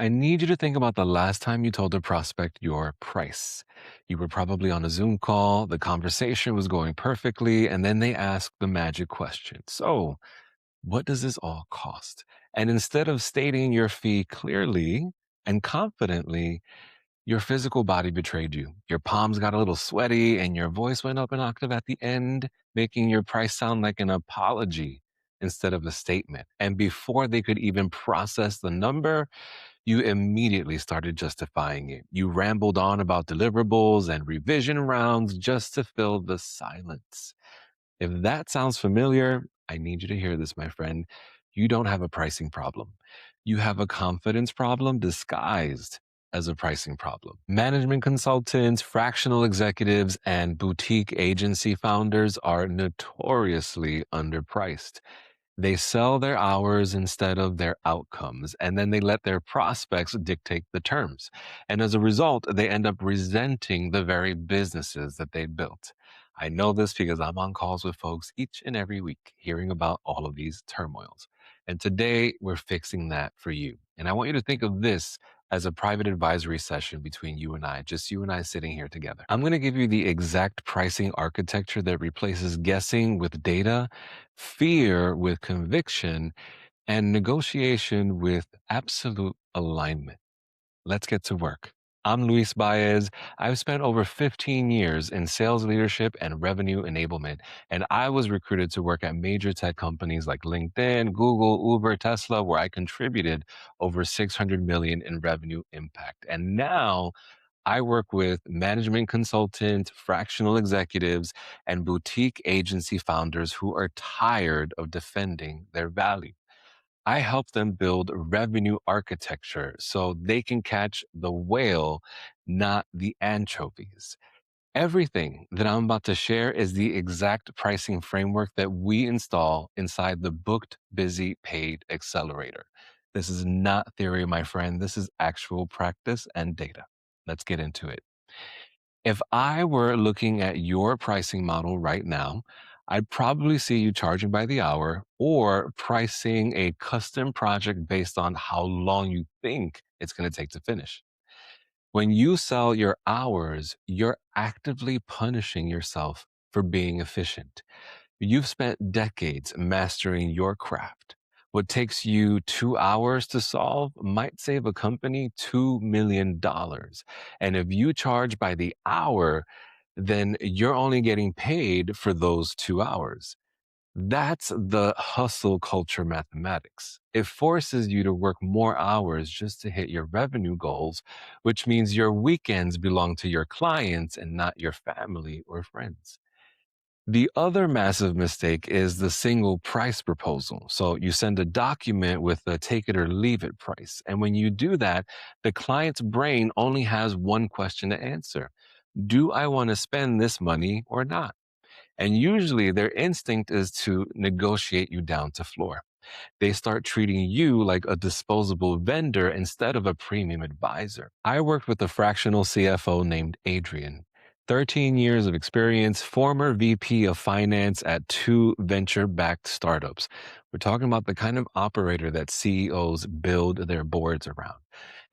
I need you to think about the last time you told a prospect your price. You were probably on a Zoom call, the conversation was going perfectly, and then they asked the magic question. So, what does this all cost? And instead of stating your fee clearly and confidently, your physical body betrayed you. Your palms got a little sweaty and your voice went up an octave at the end, making your price sound like an apology instead of a statement. And before they could even process the number, you immediately started justifying it. You rambled on about deliverables and revision rounds just to fill the silence. If that sounds familiar, I need you to hear this, my friend. You don't have a pricing problem. You have a confidence problem disguised as a pricing problem. Management consultants, fractional executives, and boutique agency founders are notoriously underpriced. They sell their hours instead of their outcomes, and then they let their prospects dictate the terms. And as a result, they end up resenting the very businesses that they built. I know this because I'm on calls with folks each and every week hearing about all of these turmoils. And today we're fixing that for you. And I want you to think of this as a private advisory session between you and I, just you and I sitting here together. I'm going to give you the exact pricing architecture that replaces guessing with data, fear with conviction, and negotiation with absolute alignment. Let's get to work. I'm Luis Baez. I've spent over 15 years in sales leadership and revenue enablement, and I was recruited to work at major tech companies like LinkedIn, Google, Uber, Tesla, where I contributed over 600 million in revenue impact. And now I work with management consultants, fractional executives, and boutique agency founders who are tired of defending their value. I help them build revenue architecture so they can catch the whale, not the anchovies. Everything that I'm about to share is the exact pricing framework that we install inside the booked, busy, paid accelerator. This is not theory, my friend. This is actual practice and data. Let's get into it. If I were looking at your pricing model right now, I'd probably see you charging by the hour or pricing a custom project based on how long you think it's going to take to finish. When you sell your hours, you're actively punishing yourself for being efficient. You've spent decades mastering your craft. What takes you 2 hours to solve might save a company $2 million. And if you charge by the hour, then you're only getting paid for those 2 hours. That's the hustle culture mathematics. It forces you to work more hours just to hit your revenue goals, which means your weekends belong to your clients and not your family or friends. The other massive mistake is the single price proposal. So you send a document with a take it or leave it price. And when you do that, the client's brain only has one question to answer. Do I want to spend this money or not? And usually their instinct is to negotiate you down to floor. They start treating you like a disposable vendor instead of a premium advisor. I worked with a fractional CFO named Adrian. 13 years of experience, former VP of finance at two venture backed startups. We're talking about the kind of operator that CEOs build their boards around.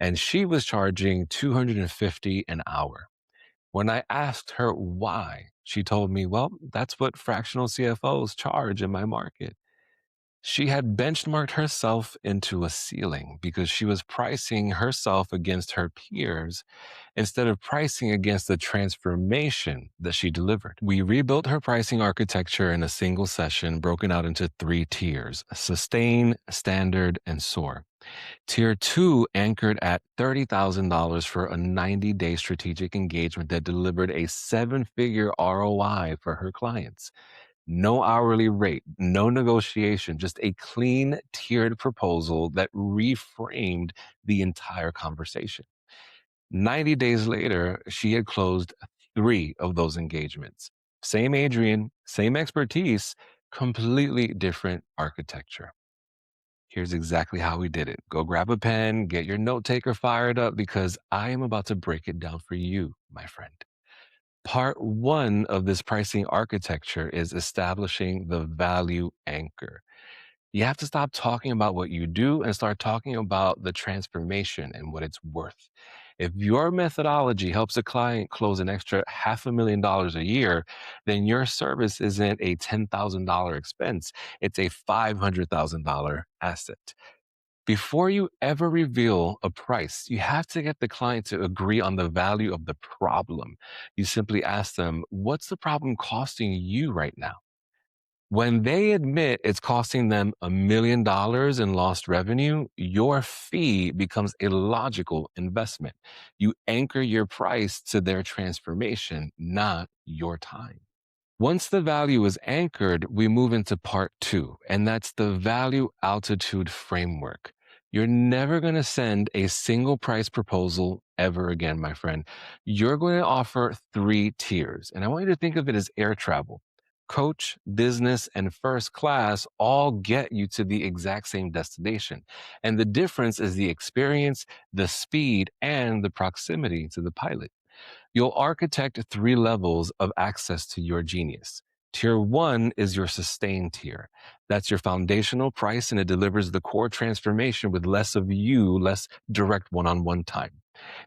And she was charging 250 an hour. When I asked her why, she told me, well, that's what fractional CFOs charge in my market. She had benchmarked herself into a ceiling because she was pricing herself against her peers instead of pricing against the transformation that she delivered. We rebuilt her pricing architecture in a single session, broken out into three tiers: sustain, standard, and soar. Tier two anchored at $30,000 for a 90-day strategic engagement that delivered a seven-figure ROI for her clients. No hourly rate, no negotiation, just a clean tiered proposal that reframed the entire conversation. 90 days later, she had closed three of those engagements. Same Adrian, same expertise, completely different architecture. Here's exactly how we did it. Go grab a pen, get your note taker fired up because I am about to break it down for you, my friend. Part one of this pricing architecture is establishing the value anchor. You have to stop talking about what you do and start talking about the transformation and what it's worth. If your methodology helps a client close an extra $500,000 a year, then your service isn't a $10,000 expense, it's a $500,000 asset. Before you ever reveal a price, you have to get the client to agree on the value of the problem. You simply ask them, what's the problem costing you right now? When they admit it's costing them $1 million in lost revenue, your fee becomes a logical investment. You anchor your price to their transformation, not your time. Once the value is anchored, we move into part two, and that's the value altitude framework. You're never going to send a single price proposal ever again, my friend. You're going to offer three tiers, and I want you to think of it as air travel. Coach, business, and first class all get you to the exact same destination. And the difference is the experience, the speed, and the proximity to the pilot. You'll architect three levels of access to your genius. Tier one is your sustain tier. That's your foundational price, and it delivers the core transformation with less of you, less direct one on one time.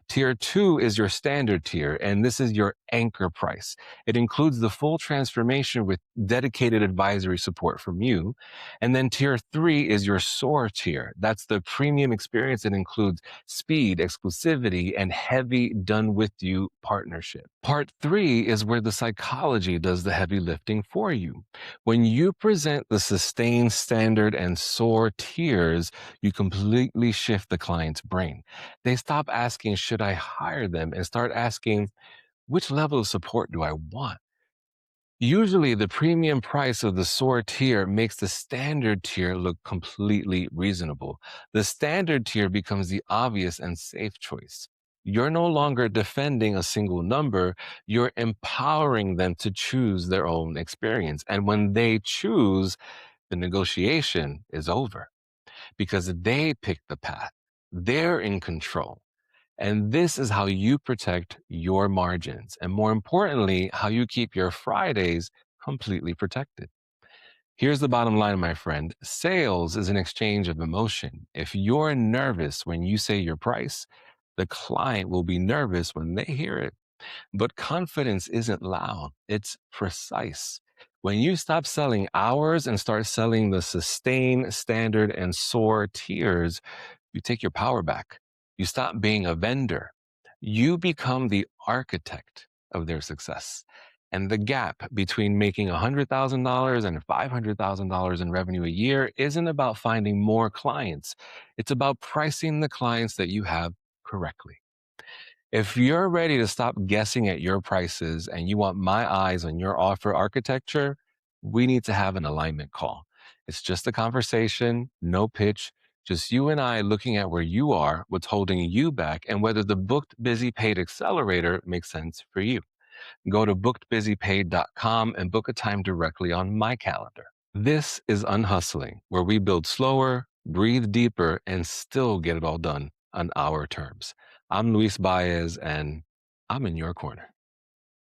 Tier two is your standard tier, and this is your anchor price. It includes the full transformation with dedicated advisory support from you. And then tier three is your soar tier. That's the premium experience. It includes speed, exclusivity, and heavy done with you partnership. Part three is where the psychology does the heavy lifting for you. When you present the sustain, standard, and soar tiers, you completely shift the client's brain. They stop asking, should I hire them? And start asking, which level of support do I want? Usually, the premium price of the soar tier makes the standard tier look completely reasonable. The standard tier becomes the obvious and safe choice. You're no longer defending a single number, you're empowering them to choose their own experience. And when they choose, the negotiation is over because they pick the path. They're in control. And this is how you protect your margins. And more importantly, how you keep your Fridays completely protected. Here's the bottom line, my friend. Sales is an exchange of emotion. If you're nervous when you say your price, the client will be nervous when they hear it. But confidence isn't loud, it's precise. When you stop selling hours and start selling the sustain, standard, and soar tiers, you take your power back. You stop being a vendor. You become the architect of their success. And the gap between making $100,000 and $500,000 in revenue a year isn't about finding more clients. It's about pricing the clients that you have correctly. If you're ready to stop guessing at your prices and you want my eyes on your offer architecture, we need to have an alignment call. It's just a conversation, no pitch, just you and I looking at where you are, what's holding you back, and whether the booked, busy, paid accelerator makes sense for you. Go to bookedbusypaid.com and book a time directly on my calendar. This is Unhustling, where we build slower, breathe deeper, and still get it all done on our terms. I'm Luis Baez, and I'm in your corner.